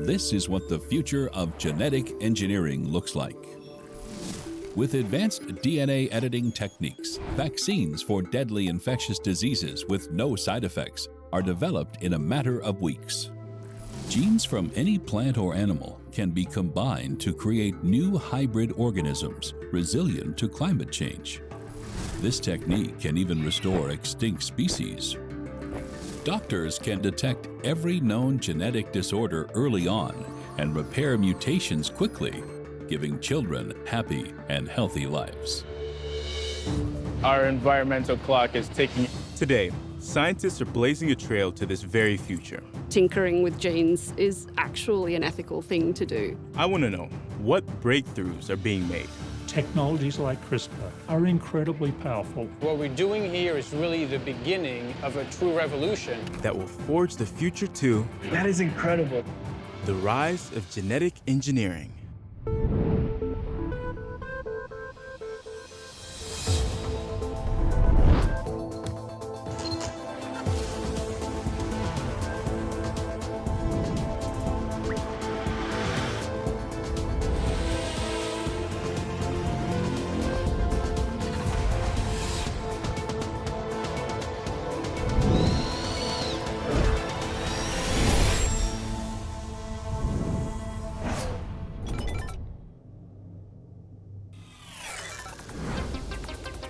This is what the future of genetic engineering looks like. With advanced DNA editing techniques, vaccines for deadly infectious diseases with no side effects are developed in a matter of weeks. Genes from any plant or animal can be combined to create new hybrid organisms resilient to climate change. This technique can even restore extinct species. Doctors can detect every known genetic disorder early on and repair mutations quickly, giving children happy and healthy lives. Our environmental clock is ticking. Today, scientists are blazing a trail to this very future. Tinkering with genes is actually an ethical thing to do. I want to know what breakthroughs are being made. Technologies like CRISPR are incredibly powerful. What we're doing here is really the beginning of a true revolution. That will forge the future to That is incredible. the rise of genetic engineering.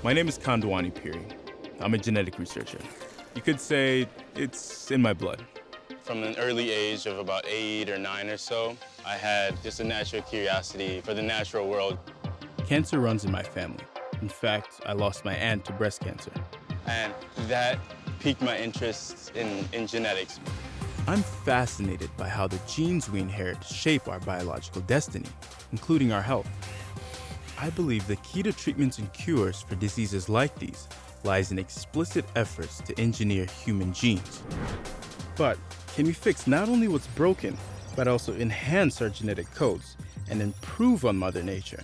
My name is Kandwani Piri. I'm a genetic researcher. You could say it's in my blood. From an early age of about 8 or 9 or so, I had just a natural curiosity for the natural world. Cancer runs in my family. In fact, I lost my aunt to breast cancer. And that piqued my interest in genetics. I'm fascinated by how the genes we inherit shape our biological destiny, including our health. I believe the key to treatments and cures for diseases like these lies in explicit efforts to engineer human genes. But can we fix not only what's broken, but also enhance our genetic codes and improve on Mother Nature?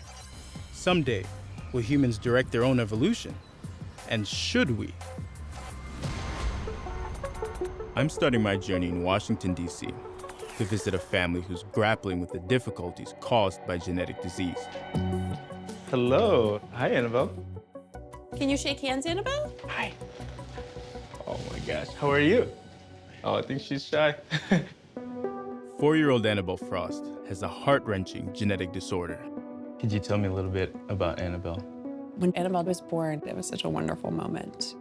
Someday, will humans direct their own evolution? And should we? I'm starting my journey in Washington, D.C. to visit a family who's grappling with the difficulties caused by genetic disease. Hello. Hi, Annabelle. Can you shake hands, Annabelle? Hi. Oh my gosh. How are you? Oh, I think she's shy. 4-year-old Annabelle Frost has a heart-wrenching genetic disorder. Could you tell me a little bit about Annabelle? When Annabelle was born, it was such a wonderful moment.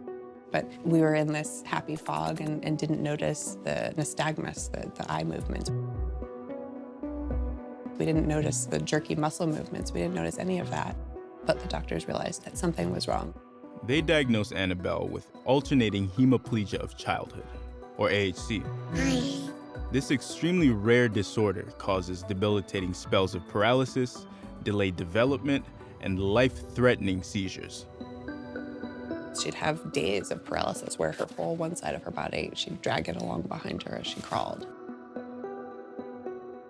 But we were in this happy fog and didn't notice the nystagmus, the eye movements. We didn't notice the jerky muscle movements. We didn't notice any of that. But the doctors realized that something was wrong. They diagnosed Annabelle with alternating hemiplegia of childhood, or AHC. This extremely rare disorder causes debilitating spells of paralysis, delayed development, and life-threatening seizures. She'd have days of paralysis where her whole one side of her body, she'd drag it along behind her as she crawled.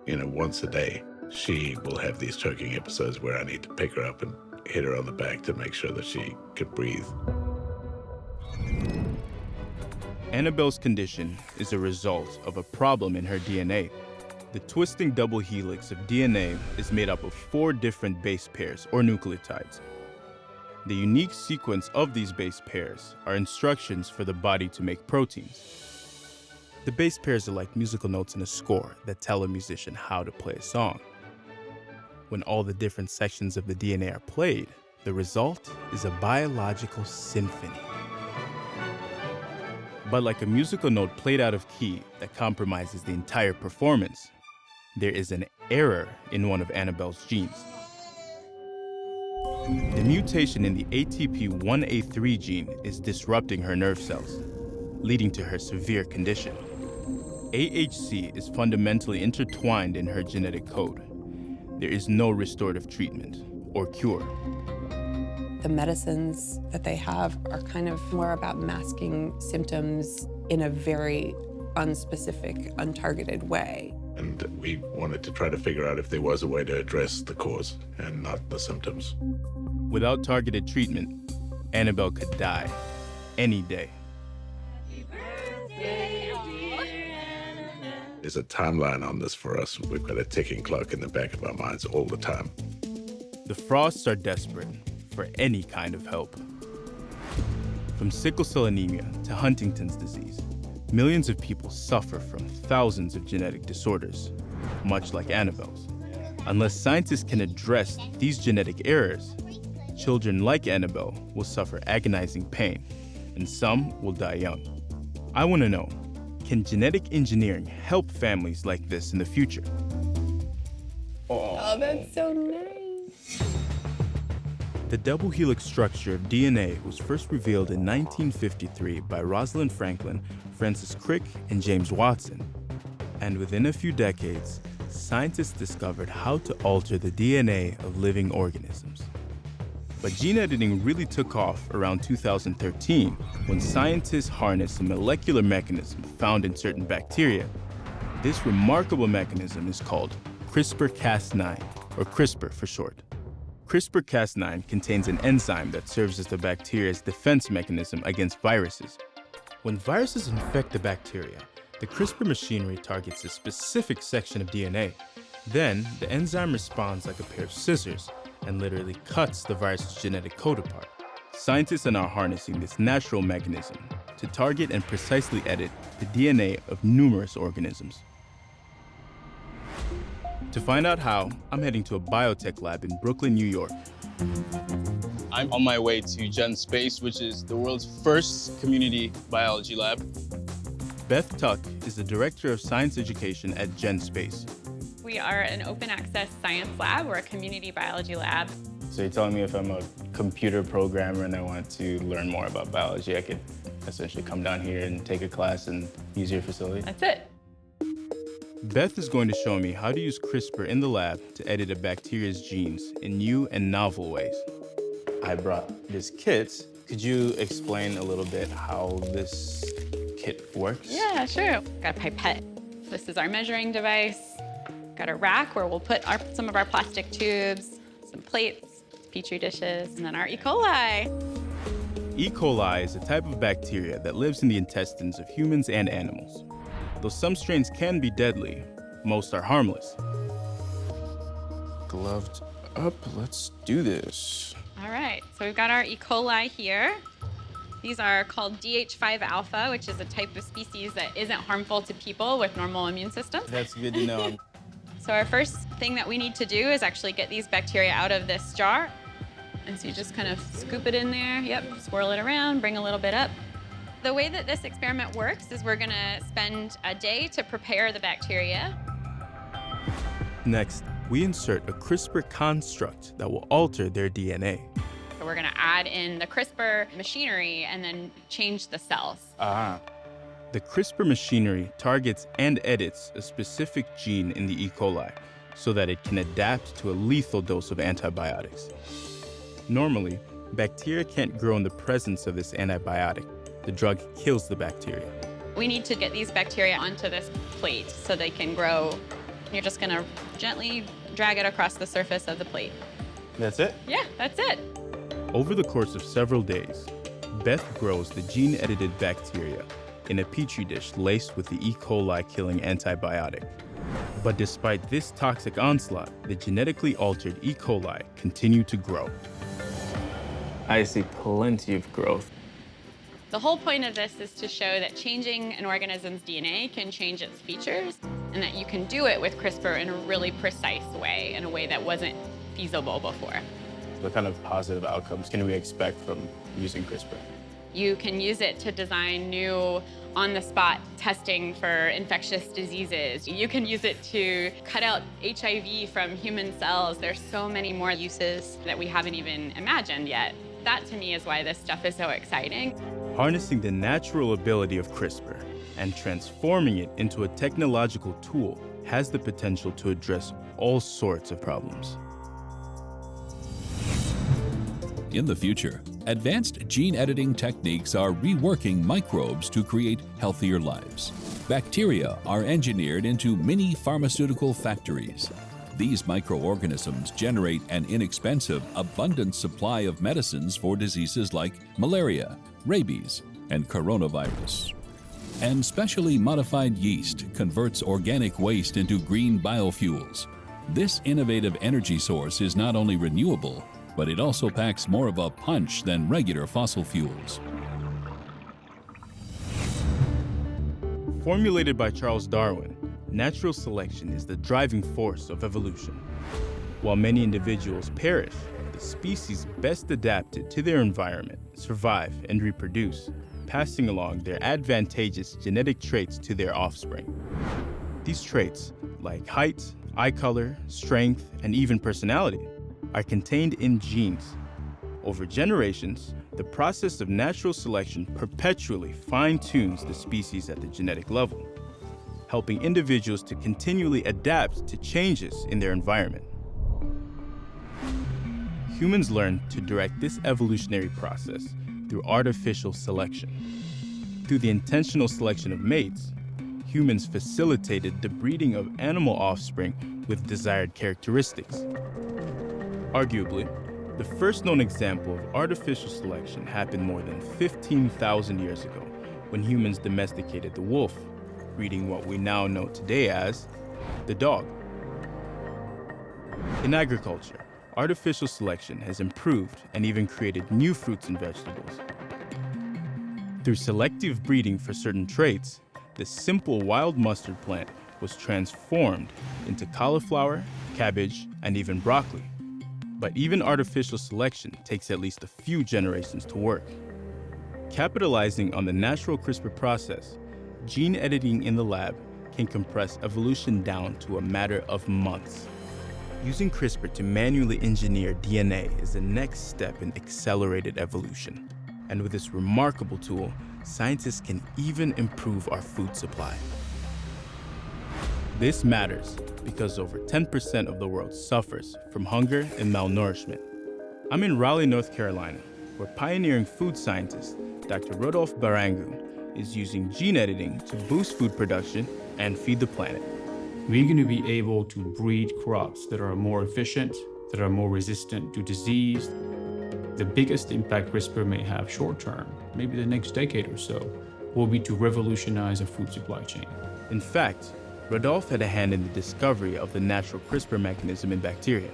Once a day, she will have these choking episodes where I need to pick her up and hit her on the back to make sure that she could breathe. Annabelle's condition is a result of a problem in her DNA. The twisting double helix of DNA is made up of 4 different base pairs, or nucleotides. The unique sequence of these base pairs are instructions for the body to make proteins. The base pairs are like musical notes in a score that tell a musician how to play a song. When all the different sections of the DNA are played, the result is a biological symphony. But like a musical note played out of key that compromises the entire performance, there is an error in one of Annabelle's genes. The mutation in the ATP1A3 gene is disrupting her nerve cells, leading to her severe condition. AHC is fundamentally intertwined in her genetic code. There is no restorative treatment or cure. The medicines that they have are kind of more about masking symptoms in a very unspecific, untargeted way. And we wanted to try to figure out if there was a way to address the cause and not the symptoms. Without targeted treatment, Annabelle could die any day. is a timeline on this for us. We've got a ticking clock in the back of our minds all the time. The Frosts are desperate for any kind of help. From sickle cell anemia to Huntington's disease, millions of people suffer from thousands of genetic disorders, much like Annabelle's. Unless scientists can address these genetic errors, children like Annabelle will suffer agonizing pain, and some will die young. I want to know, can genetic engineering help families like this in the future? Oh, that's so nice. The double helix structure of DNA was first revealed in 1953 by Rosalind Franklin, Francis Crick, and James Watson. And within a few decades, scientists discovered how to alter the DNA of living organisms. But gene editing really took off around 2013 when scientists harnessed a molecular mechanism found in certain bacteria. This remarkable mechanism is called CRISPR-Cas9, or CRISPR for short. CRISPR-Cas9 contains an enzyme that serves as the bacteria's defense mechanism against viruses. When viruses infect the bacteria, the CRISPR machinery targets a specific section of DNA. Then, the enzyme responds like a pair of scissors and literally cuts the virus's genetic code apart. Scientists are now harnessing this natural mechanism to target and precisely edit the DNA of numerous organisms. To find out how, I'm heading to a biotech lab in Brooklyn, New York. I'm on my way to Gen Space, which is the world's first community biology lab. Beth Tuck is the Director of Science Education at Gen Space. We are an open access science lab. We're a community biology lab. So you're telling me if I'm a computer programmer and I want to learn more about biology, I could essentially come down here and take a class and use your facility? That's it. Beth is going to show me how to use CRISPR in the lab to edit a bacteria's genes in new and novel ways. I brought this kit. Could you explain a little bit how this kit works? Yeah, sure. Got a pipette. This is our measuring device. Got a rack where we'll put some of our plastic tubes, some plates, petri dishes, and then our E. coli. E. coli is a type of bacteria that lives in the intestines of humans and animals. Though some strains can be deadly, most are harmless. Gloved up, let's do this. All right, so we've got our E. coli here. These are called DH5 alpha, which is a type of species that isn't harmful to people with normal immune systems. That's good to know. So our first thing that we need to do is actually get these bacteria out of this jar. And so you just kind of scoop it in there. Yep, swirl it around, bring a little bit up. The way that this experiment works is we're gonna spend a day to prepare the bacteria. Next, we insert a CRISPR construct that will alter their DNA. So we're gonna add in the CRISPR machinery and then change the cells. The CRISPR machinery targets and edits a specific gene in the E. coli so that it can adapt to a lethal dose of antibiotics. Normally, bacteria can't grow in the presence of this antibiotic. The drug kills the bacteria. We need to get these bacteria onto this plate so they can grow. You're just gonna gently drag it across the surface of the plate. That's it? Yeah, that's it. Over the course of several days, Beth grows the gene-edited bacteria in a petri dish laced with the E. coli killing antibiotic. But despite this toxic onslaught, the genetically altered E. coli continue to grow. I see plenty of growth. The whole point of this is to show that changing an organism's DNA can change its features, and that you can do it with CRISPR in a really precise way, in a way that wasn't feasible before. What kind of positive outcomes can we expect from using CRISPR? You can use it to design new on-the-spot testing for infectious diseases. You can use it to cut out HIV from human cells. There's so many more uses that we haven't even imagined yet. That, to me, is why this stuff is so exciting. Harnessing the natural ability of CRISPR and transforming it into a technological tool has the potential to address all sorts of problems. In the future, advanced gene editing techniques are reworking microbes to create healthier lives. Bacteria are engineered into mini pharmaceutical factories. These microorganisms generate an inexpensive, abundant supply of medicines for diseases like malaria, rabies, and coronavirus. And specially modified yeast converts organic waste into green biofuels. This innovative energy source is not only renewable, but it also packs more of a punch than regular fossil fuels. Formulated by Charles Darwin, natural selection is the driving force of evolution. While many individuals perish, the species best adapted to their environment survive and reproduce, passing along their advantageous genetic traits to their offspring. These traits, like height, eye color, strength, and even personality, are contained in genes. Over generations, the process of natural selection perpetually fine-tunes the species at the genetic level, helping individuals to continually adapt to changes in their environment. Humans learn to direct this evolutionary process through artificial selection. Through the intentional selection of mates, humans facilitated the breeding of animal offspring with desired characteristics. Arguably, the first known example of artificial selection happened more than 15,000 years ago when humans domesticated the wolf, breeding what we now know today as the dog. In agriculture, artificial selection has improved and even created new fruits and vegetables. Through selective breeding for certain traits, the simple wild mustard plant was transformed into cauliflower, cabbage, and even broccoli. But even artificial selection takes at least a few generations to work. Capitalizing on the natural CRISPR process, gene editing in the lab can compress evolution down to a matter of months. Using CRISPR to manually engineer DNA is the next step in accelerated evolution. And with this remarkable tool, scientists can even improve our food supply. This matters because over 10% of the world suffers from hunger and malnourishment. I'm in Raleigh, North Carolina, where pioneering food scientist Dr. Rodolphe Barangu is using gene editing to boost food production and feed the planet. We're going to be able to breed crops that are more efficient, that are more resistant to disease. The biggest impact CRISPR may have short term, maybe the next decade or so, will be to revolutionize a food supply chain. In fact, Rodolphe had a hand in the discovery of the natural CRISPR mechanism in bacteria,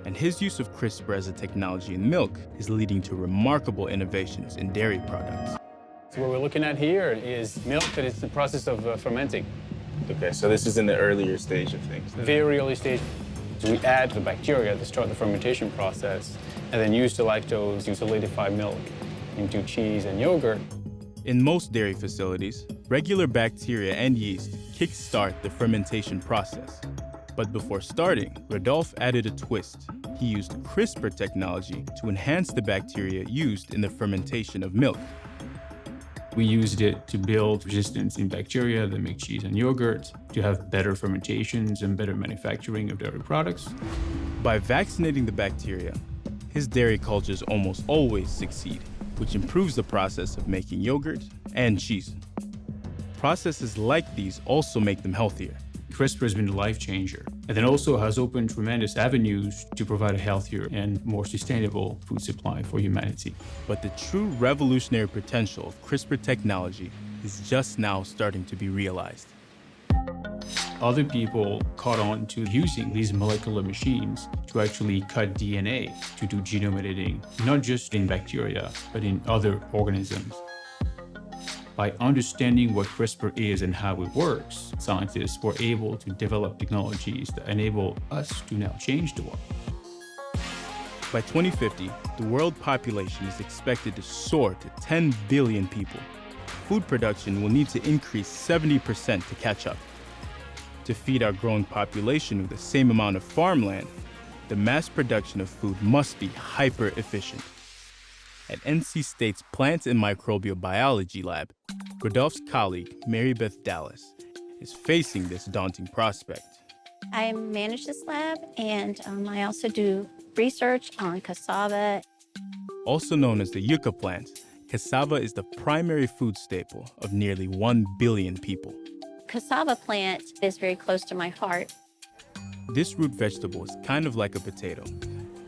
and his use of CRISPR as a technology in milk is leading to remarkable innovations in dairy products. So what we're looking at here is milk that is the process of fermenting. Okay, so this is in the earlier stage of things. Very early stage. So we add the bacteria to start the fermentation process and then use the lactose to solidify milk into cheese and yogurt. In most dairy facilities, regular bacteria and yeast kickstart the fermentation process. But before starting, Rodolphe added a twist. He used CRISPR technology to enhance the bacteria used in the fermentation of milk. We used it to build resistance in bacteria that make cheese and yogurt, to have better fermentations and better manufacturing of dairy products. By vaccinating the bacteria, his dairy cultures almost always succeed, which improves the process of making yogurt and cheese. Processes like these also make them healthier. CRISPR has been a life changer, and then also has opened tremendous avenues to provide a healthier and more sustainable food supply for humanity. But the true revolutionary potential of CRISPR technology is just now starting to be realized. Other people caught on to using these molecular machines to actually cut DNA to do genome editing, not just in bacteria, but in other organisms. By understanding what CRISPR is and how it works, scientists were able to develop technologies that enable us to now change the world. By 2050, the world population is expected to soar to 10 billion people. Food production will need to increase 70% to catch up. To feed our growing population with the same amount of farmland, the mass production of food must be hyper-efficient. At NC State's Plant and Microbial Biology Lab, Rodolphe's colleague, Mary Beth Dallas, is facing this daunting prospect. I manage this lab, and I also do research on cassava. Also known as the yucca plant, cassava is the primary food staple of nearly 1 billion people. Cassava plant is very close to my heart. This root vegetable is kind of like a potato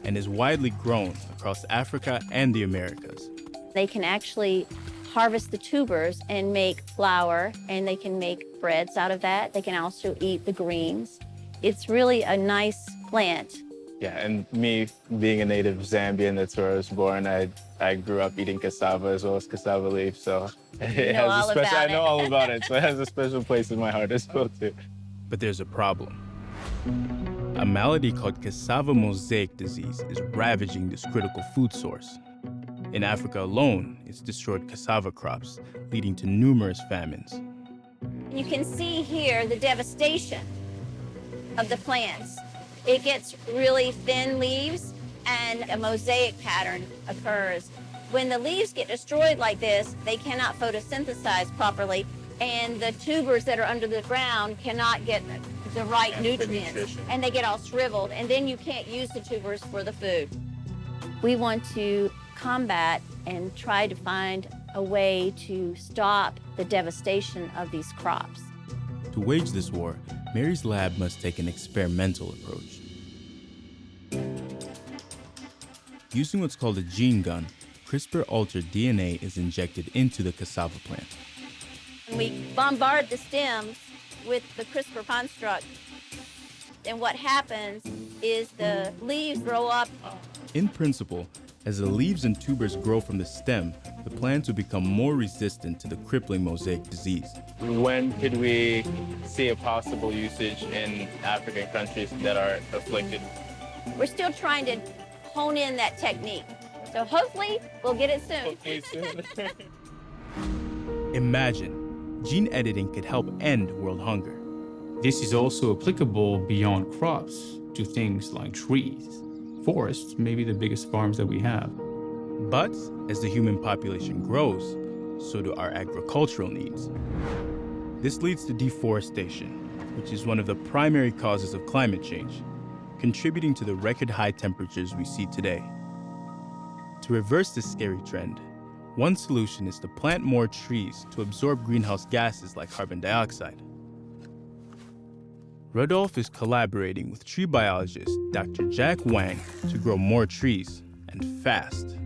and is widely grown across Africa and the Americas. They can actually harvest the tubers and make flour, and they can make breads out of that. They can also eat the greens. It's really a nice plant. Yeah, and me being a native Zambian, that's where I was born. I grew up eating cassava as well as cassava leaf, so it has a special. I know all about it, so it has a special place in my heart as well too. But there's a problem. A malady called cassava mosaic disease is ravaging this critical food source. In Africa alone, it's destroyed cassava crops, leading to numerous famines. You can see here the devastation of the plants. It gets really thin leaves and a mosaic pattern occurs. When the leaves get destroyed like this, they cannot photosynthesize properly, and the tubers that are under the ground cannot get the right nutrients, and they get all shriveled, and then you can't use the tubers for the food. We want to combat and try to find a way to stop the devastation of these crops. To wage this war, Mary's lab must take an experimental approach. Using what's called a gene gun, CRISPR-altered DNA is injected into the cassava plant. We bombard the stems with the CRISPR construct, and what happens is the leaves grow up. In principle, as the leaves and tubers grow from the stem, the plants will become more resistant to the crippling mosaic disease. When could we see a possible usage in African countries that are afflicted? We're still trying to hone in that technique. So hopefully we'll get it soon. Imagine, gene editing could help end world hunger. This is also applicable beyond crops to things like trees. Forests may be the biggest farms that we have. But as the human population grows, so do our agricultural needs. This leads to deforestation, which is one of the primary causes of climate change, contributing to the record high temperatures we see today. To reverse this scary trend, one solution is to plant more trees to absorb greenhouse gases like carbon dioxide. Rodolphe is collaborating with tree biologist Dr. Jack Wang to grow more trees, and fast.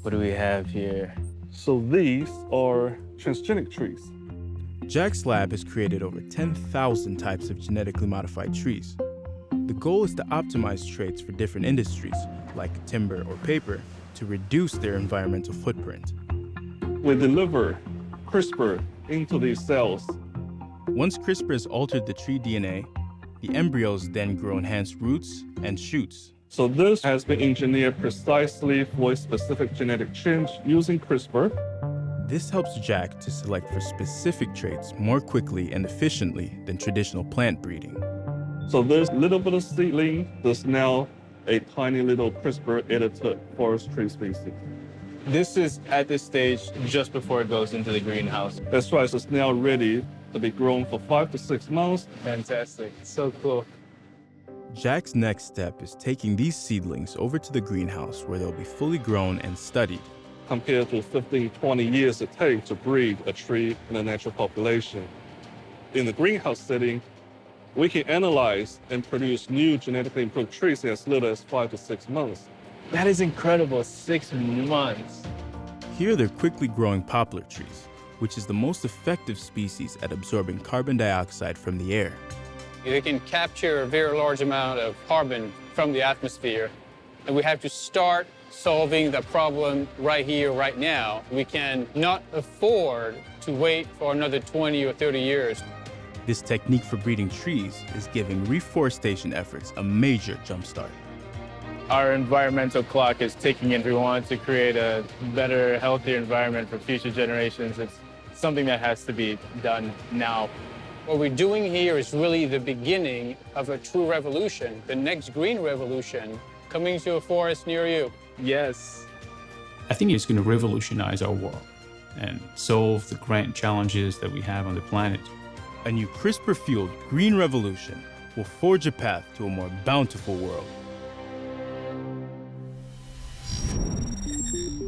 What do we have here? So these are transgenic trees. Jack's lab has created over 10,000 types of genetically modified trees. The goal is to optimize traits for different industries, like timber or paper, to reduce their environmental footprint. We deliver CRISPR into these cells. Once CRISPR has altered the tree DNA, the embryos then grow enhanced roots and shoots. So this has been engineered precisely for a specific genetic change using CRISPR. This helps Jack to select for specific traits more quickly and efficiently than traditional plant breeding. So this little bit of seedling is now a tiny little CRISPR-edited forest tree species. This is at this stage just before it goes into the greenhouse. That's right, so it's now ready to be grown for 5 to 6 months. Fantastic, so cool. Jack's next step is taking these seedlings over to the greenhouse where they'll be fully grown and studied. Compared to 15, 20 years it takes to breed a tree in a natural population. In the greenhouse setting, we can analyze and produce new genetically improved trees in as little as 5 to 6 months. That is incredible, 6 months. Here they're quickly growing poplar trees, which is the most effective species at absorbing carbon dioxide from the air. They can capture a very large amount of carbon from the atmosphere, and we have to start solving the problem right here, right now. We can not afford to wait for another 20 or 30 years. This technique for breeding trees is giving reforestation efforts a major jumpstart. Our environmental clock is ticking, and we want to create a better, healthier environment for future generations. It's something that has to be done now. What we're doing here is really the beginning of a true revolution, the next green revolution, coming to a forest near you. Yes. I think it's going to revolutionize our world and solve the grand challenges that we have on the planet. A new CRISPR-fueled green revolution will forge a path to a more bountiful world.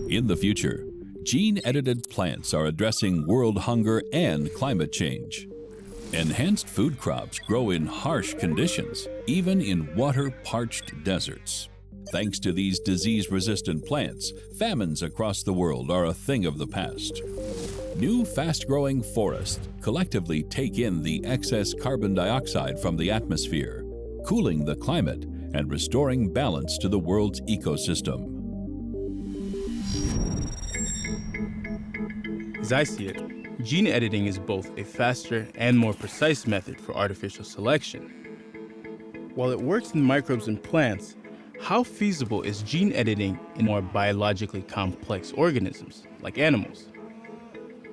In the future, gene-edited plants are addressing world hunger and climate change. Enhanced food crops grow in harsh conditions, even in water-parched deserts. Thanks to these disease-resistant plants, famines across the world are a thing of the past. New fast-growing forests collectively take in the excess carbon dioxide from the atmosphere, cooling the climate and restoring balance to the world's ecosystem. As I see it, gene editing is both a faster and more precise method for artificial selection. While it works in microbes and plants, how feasible is gene editing in more biologically complex organisms, like animals?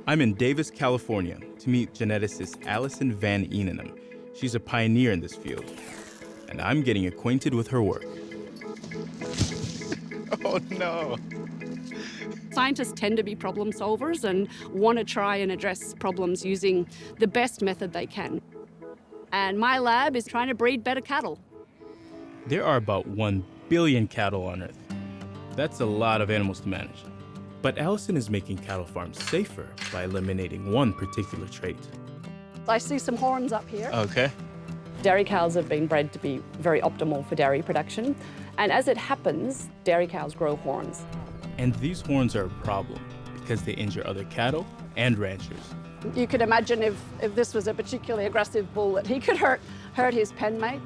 I'm in Davis, California, to meet geneticist Alison Van Eenenum. She's a pioneer in this field, and I'm getting acquainted with her work. Oh no. Scientists tend to be problem solvers and want to try and address problems using the best method they can. And my lab is trying to breed better cattle. There are about 1 billion cattle on Earth. That's a lot of animals to manage. But Alison is making cattle farms safer by eliminating one particular trait. I see some horns up here. Okay. Dairy cows have been bred to be very optimal for dairy production. And as it happens, dairy cows grow horns. And these horns are a problem because they injure other cattle and ranchers. You could imagine if this was a particularly aggressive bull that he could hurt his pen mates.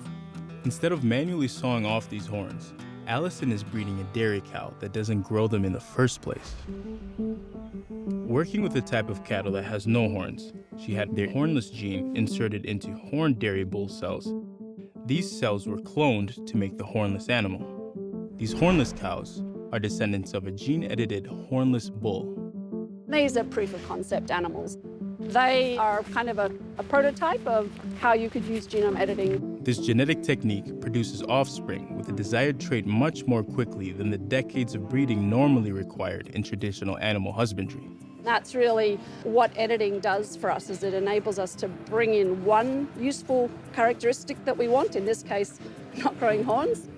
Instead of manually sawing off these horns, Alison is breeding a dairy cow that doesn't grow them in the first place. Working with a type of cattle that has no horns, she had their hornless gene inserted into horned dairy bull cells. These cells were cloned to make the hornless animal. These hornless cows are descendants of a gene-edited hornless bull. These are proof of concept animals. They are kind of a prototype of how you could use genome editing. This genetic technique produces offspring with the desired trait much more quickly than the decades of breeding normally required in traditional animal husbandry. That's really what editing does for us, is it enables us to bring in one useful characteristic that we want, in this case, not growing horns,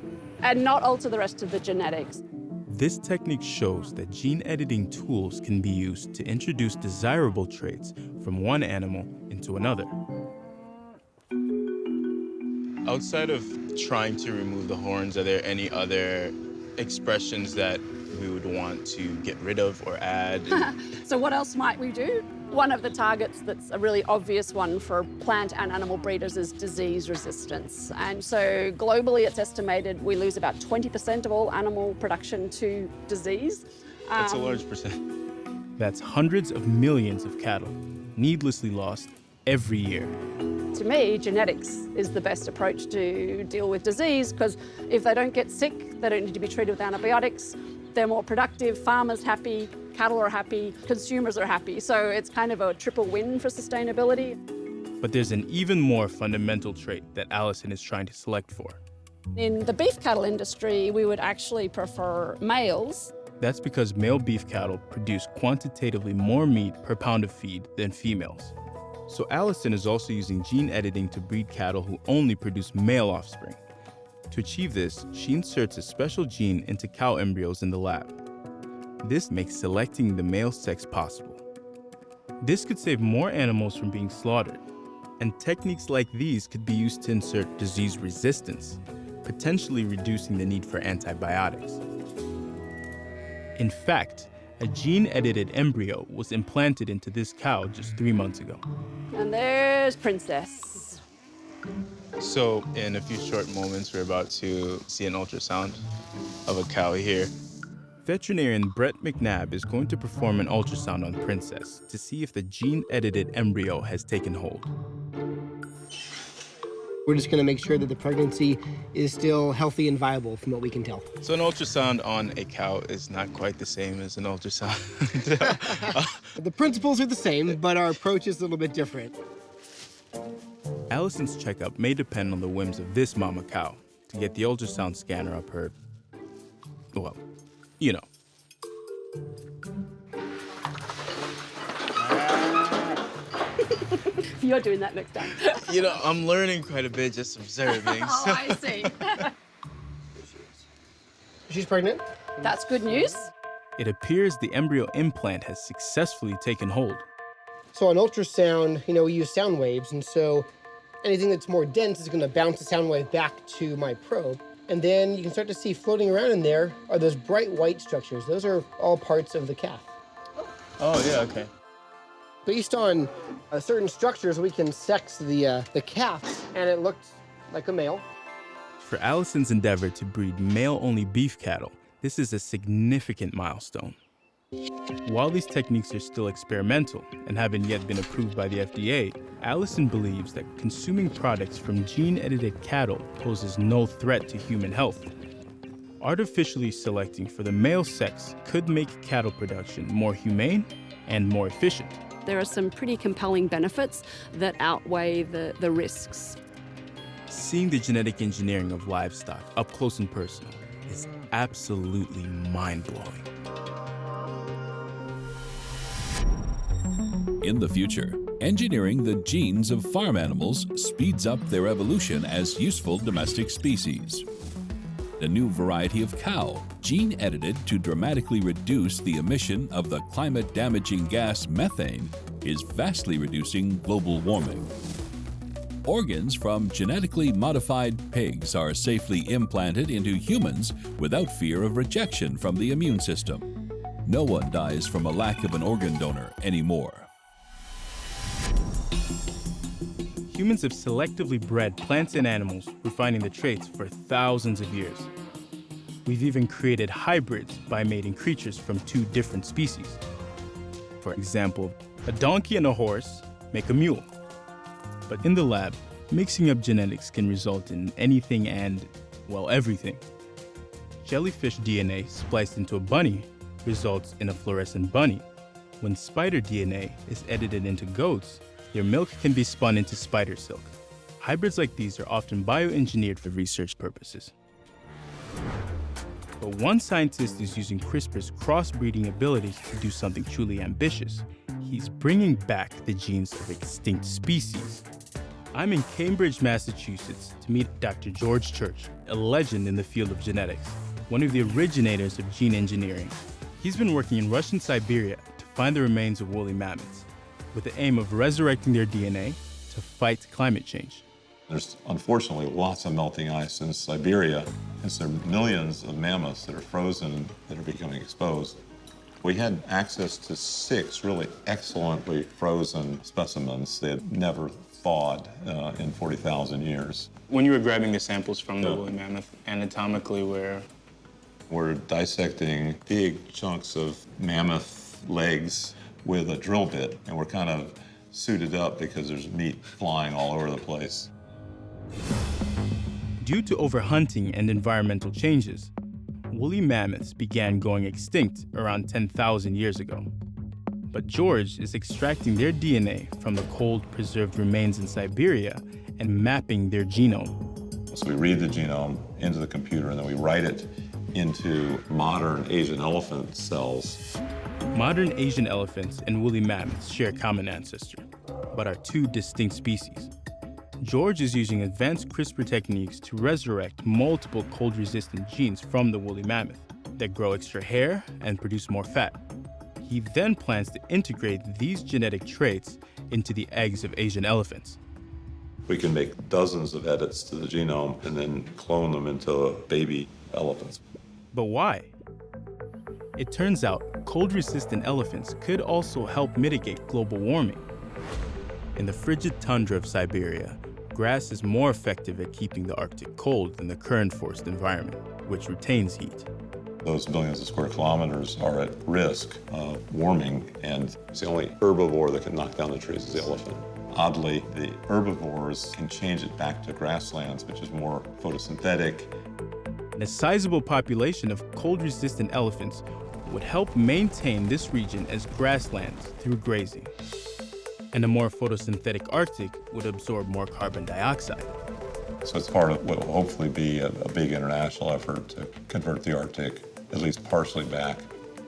and not alter the rest of the genetics. This technique shows that gene editing tools can be used to introduce desirable traits from one animal into another. Outside of trying to remove the horns, are there any other expressions that we would want to get rid of or add? So what else might we do? One of the targets that's a really obvious one for plant and animal breeders is disease resistance. And so globally, it's estimated we lose about 20% of all animal production to disease. That's a large percent. That's hundreds of millions of cattle needlessly lost every year. To me, genetics is the best approach to deal with disease, because if they don't get sick, they don't need to be treated with antibiotics, they're more productive, farmers happy, cattle are happy, consumers are happy. So it's kind of a triple win for sustainability. But there's an even more fundamental trait that Alison is trying to select for. In the beef cattle industry, we would actually prefer males. That's because male beef cattle produce quantitatively more meat per pound of feed than females. So Alison is also using gene editing to breed cattle who only produce male offspring. To achieve this, she inserts a special gene into cow embryos in the lab. This makes selecting the male sex possible. This could save more animals from being slaughtered, and techniques like these could be used to insert disease resistance, potentially reducing the need for antibiotics. In fact, a gene-edited embryo was implanted into this cow just 3 months ago. And there's Princess. So in a few short moments, we're about to see an ultrasound of a cow here. Veterinarian Brett McNabb is going to perform an ultrasound on Princess to see if the gene-edited embryo has taken hold. We're just going to make sure that the pregnancy is still healthy and viable from what we can tell. So an ultrasound on a cow is not quite the same as an ultrasound. The principles are the same, but our approach is a little bit different. Alison's checkup may depend on the whims of this mama cow to get the ultrasound scanner up her, well, you know. You're doing that next time. You know, I'm learning quite a bit just observing. Oh, I see. She's pregnant? That's good news. It appears the embryo implant has successfully taken hold. So on ultrasound, we use sound waves, and so anything that's more dense is going to bounce the sound wave back to my probe. And then you can start to see floating around in there are those bright white structures. Those are all parts of the calf. Oh, yeah, okay. Based on certain structures, we can sex the calf, and it looked like a male. For Allison's endeavor to breed male-only beef cattle, this is a significant milestone. While these techniques are still experimental and haven't yet been approved by the FDA, Allison believes that consuming products from gene-edited cattle poses no threat to human health. Artificially selecting for the male sex could make cattle production more humane and more efficient. There are some pretty compelling benefits that outweigh the risks. Seeing the genetic engineering of livestock up close and personal is absolutely mind-blowing. In the future, engineering the genes of farm animals speeds up their evolution as useful domestic species. A new variety of cow, gene-edited to dramatically reduce the emission of the climate-damaging gas methane, is vastly reducing global warming. Organs from genetically modified pigs are safely implanted into humans without fear of rejection from the immune system. No one dies from a lack of an organ donor anymore. Humans have selectively bred plants and animals, refining the traits for thousands of years. We've even created hybrids by mating creatures from two different species. For example, a donkey and a horse make a mule. But in the lab, mixing up genetics can result in anything and, well, everything. Jellyfish DNA spliced into a bunny results in a fluorescent bunny. When spider DNA is edited into goats, their milk can be spun into spider silk. Hybrids like these are often bioengineered for research purposes. But one scientist is using CRISPR's crossbreeding abilities to do something truly ambitious. He's bringing back the genes of extinct species. I'm in Cambridge, Massachusetts to meet Dr. George Church, a legend in the field of genetics, one of the originators of gene engineering. He's been working in Russian Siberia to find the remains of woolly mammoths, with the aim of resurrecting their DNA to fight climate change. There's unfortunately lots of melting ice in Siberia, and so there are millions of mammoths that are frozen that are becoming exposed. We had access to 6 really excellently frozen specimens that had never thawed in 40,000 years. When you were grabbing the samples from the woolly mammoth, anatomically we're dissecting big chunks of mammoth legs with a drill bit, and we're kind of suited up because there's meat flying all over the place. Due to overhunting and environmental changes, woolly mammoths began going extinct around 10,000 years ago. But George is extracting their DNA from the cold, preserved remains in Siberia and mapping their genome. So we read the genome into the computer, and then we write it into modern Asian elephant cells. Modern Asian elephants and woolly mammoths share a common ancestor, but are 2 distinct species. George is using advanced CRISPR techniques to resurrect multiple cold-resistant genes from the woolly mammoth that grow extra hair and produce more fat. He then plans to integrate these genetic traits into the eggs of Asian elephants. We can make dozens of edits to the genome and then clone them into baby elephants. But why? It turns out cold-resistant elephants could also help mitigate global warming. In the frigid tundra of Siberia, grass is more effective at keeping the Arctic cold than the current forest environment, which retains heat. Those billions of square kilometers are at risk of warming, and it's the only herbivore that can knock down the trees is the elephant. Oddly, the herbivores can change it back to grasslands, which is more photosynthetic. And a sizable population of cold-resistant elephants would help maintain this region as grasslands through grazing. And a more photosynthetic Arctic would absorb more carbon dioxide. So it's part of what will hopefully be a big international effort to convert the Arctic, at least partially back,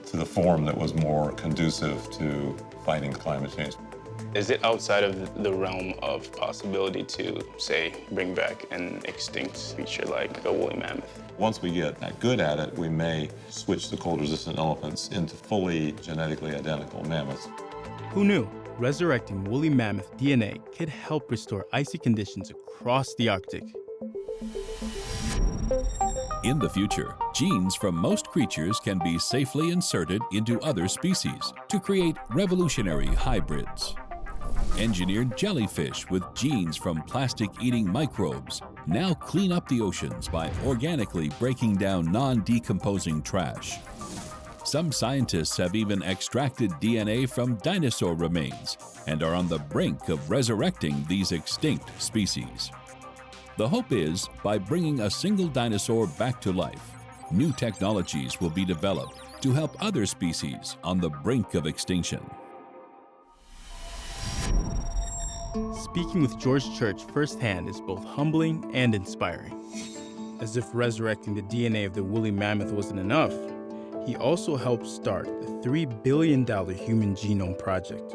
to the form that was more conducive to fighting climate change. Is it outside of the realm of possibility to, say, bring back an extinct creature like a woolly mammoth? Once we get good at it, we may switch the cold-resistant elephants into fully genetically identical mammoths. Who knew? Resurrecting woolly mammoth DNA could help restore icy conditions across the Arctic. In the future, genes from most creatures can be safely inserted into other species to create revolutionary hybrids. Engineered jellyfish with genes from plastic-eating microbes now clean up the oceans by organically breaking down non-decomposing trash. Some scientists have even extracted DNA from dinosaur remains and are on the brink of resurrecting these extinct species. The hope is, by bringing a single dinosaur back to life, new technologies will be developed to help other species on the brink of extinction. Speaking with George Church firsthand is both humbling and inspiring. As if resurrecting the DNA of the woolly mammoth wasn't enough, he also helped start the $3 billion Human Genome Project.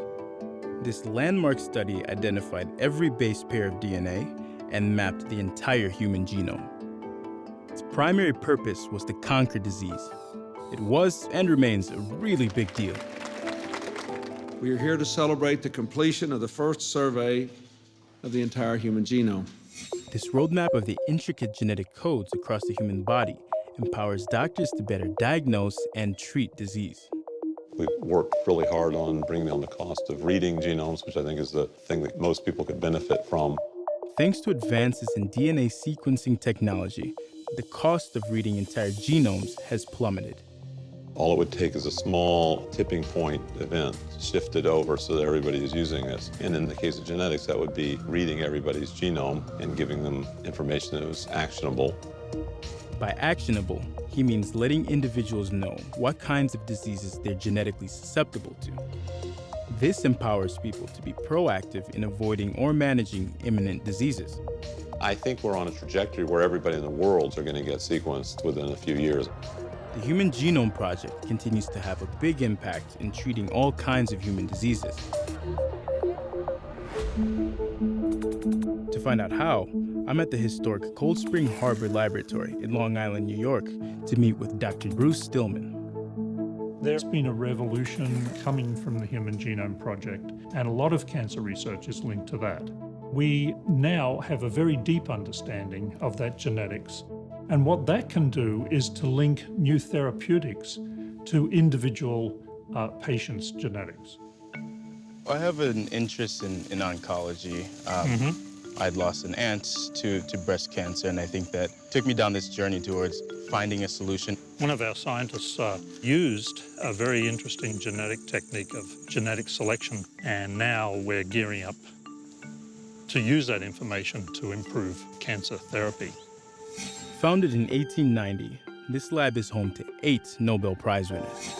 This landmark study identified every base pair of DNA and mapped the entire human genome. Its primary purpose was to conquer disease. It was and remains a really big deal. We are here to celebrate the completion of the first survey of the entire human genome. This roadmap of the intricate genetic codes across the human body empowers doctors to better diagnose and treat disease. We've worked really hard on bringing down the cost of reading genomes, which I think is the thing that most people could benefit from. Thanks to advances in DNA sequencing technology, the cost of reading entire genomes has plummeted. All it would take is a small tipping point event, shift it over so that everybody is using this. And in the case of genetics, that would be reading everybody's genome and giving them information that was actionable. By actionable, he means letting individuals know what kinds of diseases they're genetically susceptible to. This empowers people to be proactive in avoiding or managing imminent diseases. I think we're on a trajectory where everybody in the world are going to get sequenced within a few years. The Human Genome Project continues to have a big impact in treating all kinds of human diseases. To find out how, I'm at the historic Cold Spring Harbor Laboratory in Long Island, New York, to meet with Dr. Bruce Stillman. There's been a revolution coming from the Human Genome Project, and a lot of cancer research is linked to that. We now have a very deep understanding of that genetics, and what that can do is to link new therapeutics to individual patients' genetics. I have an interest in oncology. I'd lost an aunt to breast cancer, and I think that took me down this journey towards finding a solution. One of our scientists used a very interesting genetic technique of genetic selection, and now we're gearing up to use that information to improve cancer therapy. Founded in 1890, this lab is home to 8 Nobel Prize winners.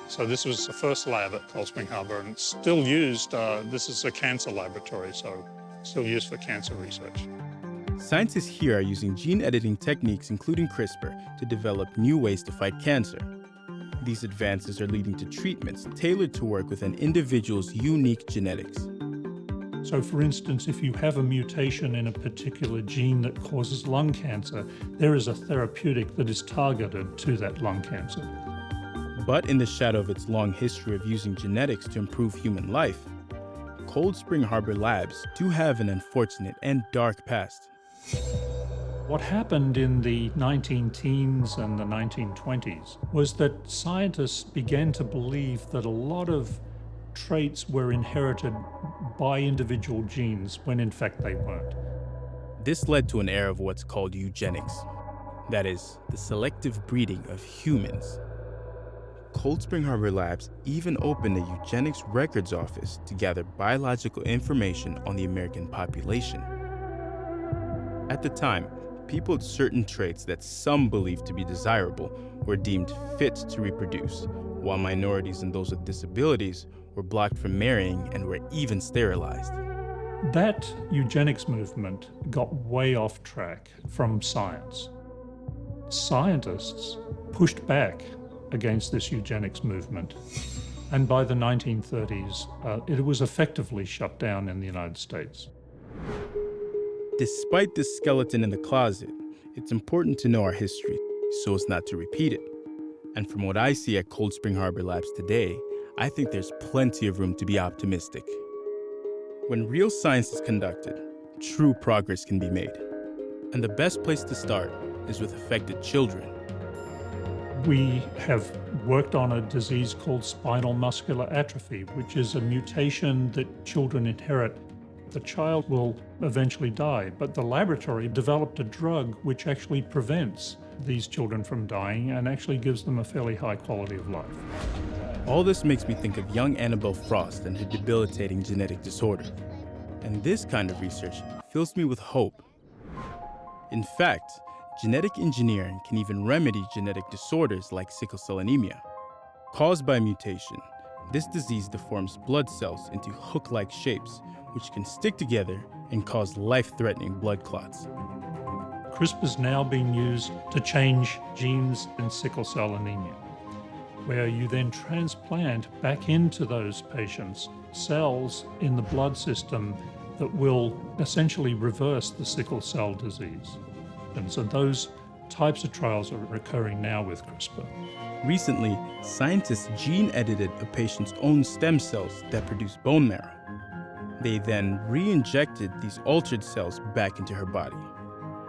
So this was the first lab at Cold Spring Harbor, and it's still used. This is a cancer laboratory, so still used for cancer research. Scientists here are using gene editing techniques, including CRISPR, to develop new ways to fight cancer. These advances are leading to treatments tailored to work with an individual's unique genetics. So for instance, if you have a mutation in a particular gene that causes lung cancer, there is a therapeutic that is targeted to that lung cancer. But in the shadow of its long history of using genetics to improve human life, Cold Spring Harbor Labs do have an unfortunate and dark past. What happened in the 19-teens and the 1920s was that scientists began to believe that a lot of traits were inherited by individual genes when in fact they weren't. This led to an era of what's called eugenics. That is, the selective breeding of humans. Cold Spring Harbor Labs even opened a eugenics records office to gather biological information on the American population. At the time, people with certain traits that some believed to be desirable were deemed fit to reproduce, while minorities and those with disabilities were blocked from marrying and were even sterilized. That eugenics movement got way off track from science. Scientists pushed back against this eugenics movement, and by the 1930s, it was effectively shut down in the United States. Despite this skeleton in the closet, it's important to know our history so as not to repeat it. And from what I see at Cold Spring Harbor Labs today, I think there's plenty of room to be optimistic. When real science is conducted, true progress can be made. And the best place to start is with affected children. We have worked on a disease called spinal muscular atrophy, which is a mutation that children inherit. The child will eventually die, but the laboratory developed a drug which actually prevents these children from dying and actually gives them a fairly high quality of life. All this makes me think of young Annabelle Frost and her debilitating genetic disorder. And this kind of research fills me with hope. In fact, genetic engineering can even remedy genetic disorders like sickle cell anemia. Caused by mutation, this disease deforms blood cells into hook-like shapes, which can stick together and cause life-threatening blood clots. CRISPR is now being used to change genes in sickle cell anemia, where you then transplant back into those patients cells in the blood system that will essentially reverse the sickle cell disease. And so those types of trials are occurring now with CRISPR. Recently, scientists gene-edited a patient's own stem cells that produce bone marrow. They then re-injected these altered cells back into her body.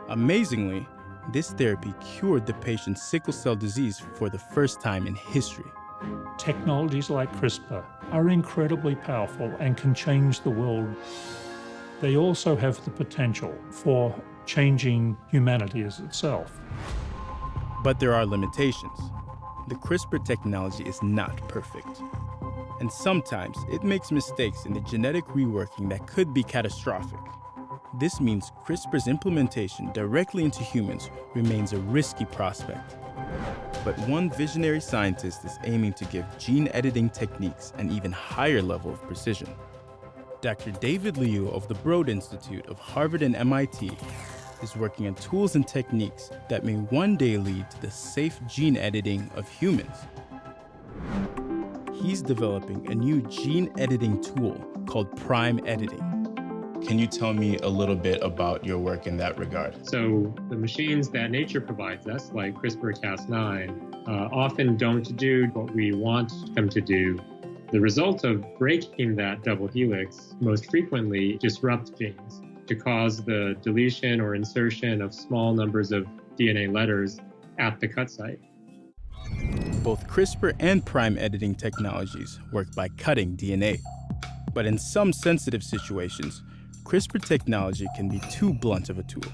Amazingly, this therapy cured the patient's sickle cell disease for the first time in history. Technologies like CRISPR are incredibly powerful and can change the world. They also have the potential for changing humanity as itself. But there are limitations. The CRISPR technology is not perfect. And sometimes it makes mistakes in the genetic reworking that could be catastrophic. This means CRISPR's implementation directly into humans remains a risky prospect. But one visionary scientist is aiming to give gene editing techniques an even higher level of precision. Dr. David Liu of the Broad Institute of Harvard and MIT is working on tools and techniques that may one day lead to the safe gene editing of humans. He's developing a new gene editing tool called prime editing. Can you tell me a little bit about your work in that regard? So the machines that nature provides us, like CRISPR-Cas9, often don't do what we want them to do. The result of breaking that double helix most frequently disrupts genes to cause the deletion or insertion of small numbers of DNA letters at the cut site. Both CRISPR and prime editing technologies work by cutting DNA. But in some sensitive situations, CRISPR technology can be too blunt of a tool.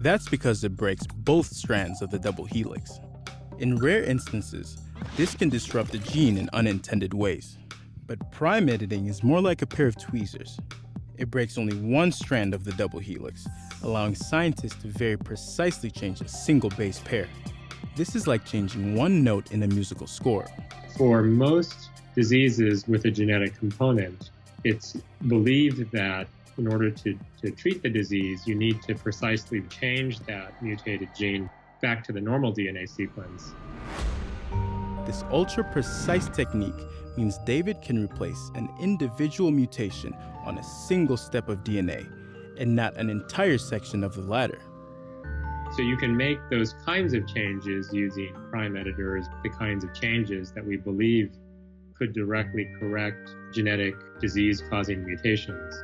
That's because it breaks both strands of the double helix. In rare instances, this can disrupt a gene in unintended ways. But prime editing is more like a pair of tweezers. It breaks only one strand of the double helix, allowing scientists to very precisely change a single base pair. This is like changing one note in a musical score. For most diseases with a genetic component, it's believed that in order to treat the disease, you need to precisely change that mutated gene back to the normal DNA sequence. This ultra-precise technique means David can replace an individual mutation on a single step of DNA and not an entire section of the ladder. So you can make those kinds of changes using prime editors, the kinds of changes that we believe could directly correct genetic disease-causing mutations.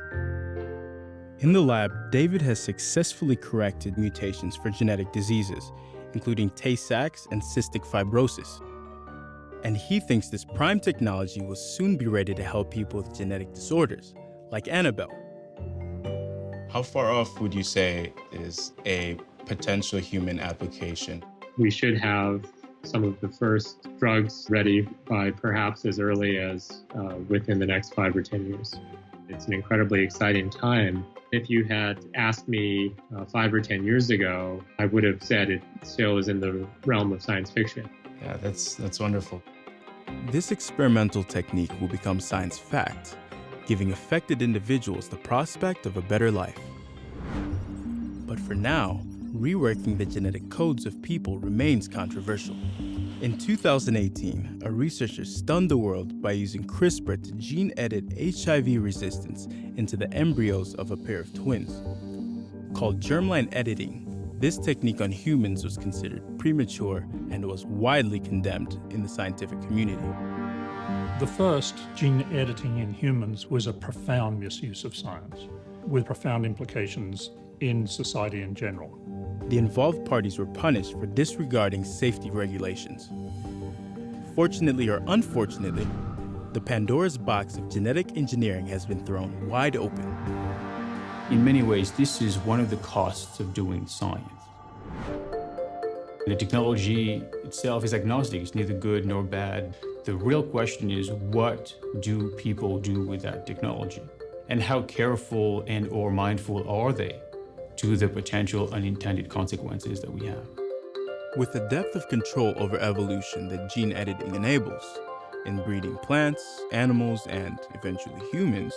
In the lab, David has successfully corrected mutations for genetic diseases, including Tay-Sachs and cystic fibrosis. And he thinks this prime technology will soon be ready to help people with genetic disorders, like Annabelle. How far off would you say is a potential human application? We should have some of the first drugs ready by perhaps as early as within the next 5 or 10 years. It's an incredibly exciting time. If you had asked me 5 or 10 years ago, I would have said it still is in the realm of science fiction. Yeah, that's wonderful. This experimental technique will become science fact, giving affected individuals the prospect of a better life. But for now, reworking the genetic codes of people remains controversial. In 2018, a researcher stunned the world by using CRISPR to gene-edit HIV resistance into the embryos of a pair of twins. Called germline editing, this technique on humans was considered premature and was widely condemned in the scientific community. The first gene editing in humans was a profound misuse of science, with profound implications in society in general. the involved parties were punished for disregarding safety regulations. Fortunately or unfortunately, the Pandora's box of genetic engineering has been thrown wide open. In many ways, this is one of the costs of doing science. The technology itself is agnostic, it's neither good nor bad. The real question is, what do people do with that technology? And how careful and or mindful are they to the potential unintended consequences that we have? With the depth of control over evolution that gene editing enables, in breeding plants, animals, and eventually humans,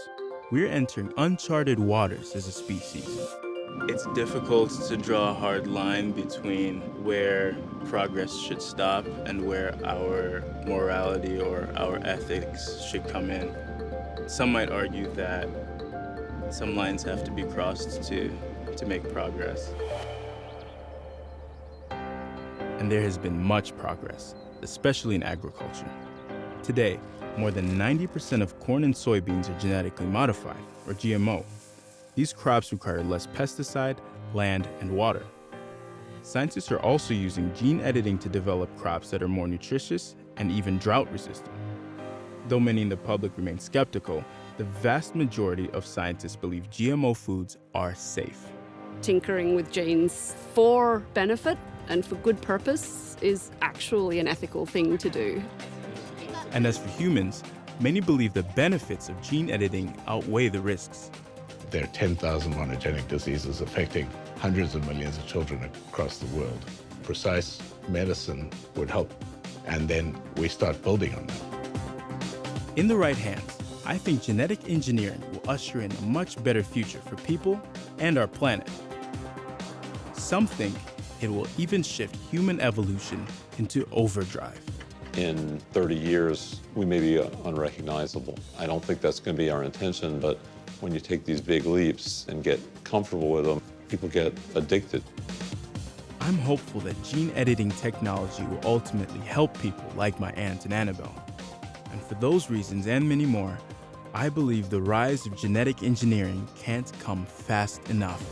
we're entering uncharted waters as a species. It's difficult to draw a hard line between where progress should stop and where our morality or our ethics should come in. Some might argue that some lines have to be crossed to make progress. And there has been much progress, especially in agriculture. Today, more than 90% of corn and soybeans are genetically modified, or GMO. These crops require less pesticide, land, and water. Scientists are also using gene editing to develop crops that are more nutritious and even drought-resistant. Though many in the public remain skeptical, the vast majority of scientists believe GMO foods are safe. Tinkering with genes for benefit and for good purpose is actually an ethical thing to do. And as for humans, many believe the benefits of gene editing outweigh the risks. There are 10,000 monogenic diseases affecting hundreds of millions of children across the world. Precise medicine would help, and then we start building on that. In the right hands, I think genetic engineering will usher in a much better future for people and our planet. Some think it will even shift human evolution into overdrive. In 30 years, we may be unrecognizable. I don't think that's going to be our intention, but when you take these big leaps and get comfortable with them, people get addicted. I'm hopeful that gene editing technology will ultimately help people like my aunt and Annabelle. And for those reasons and many more, I believe the rise of genetic engineering can't come fast enough.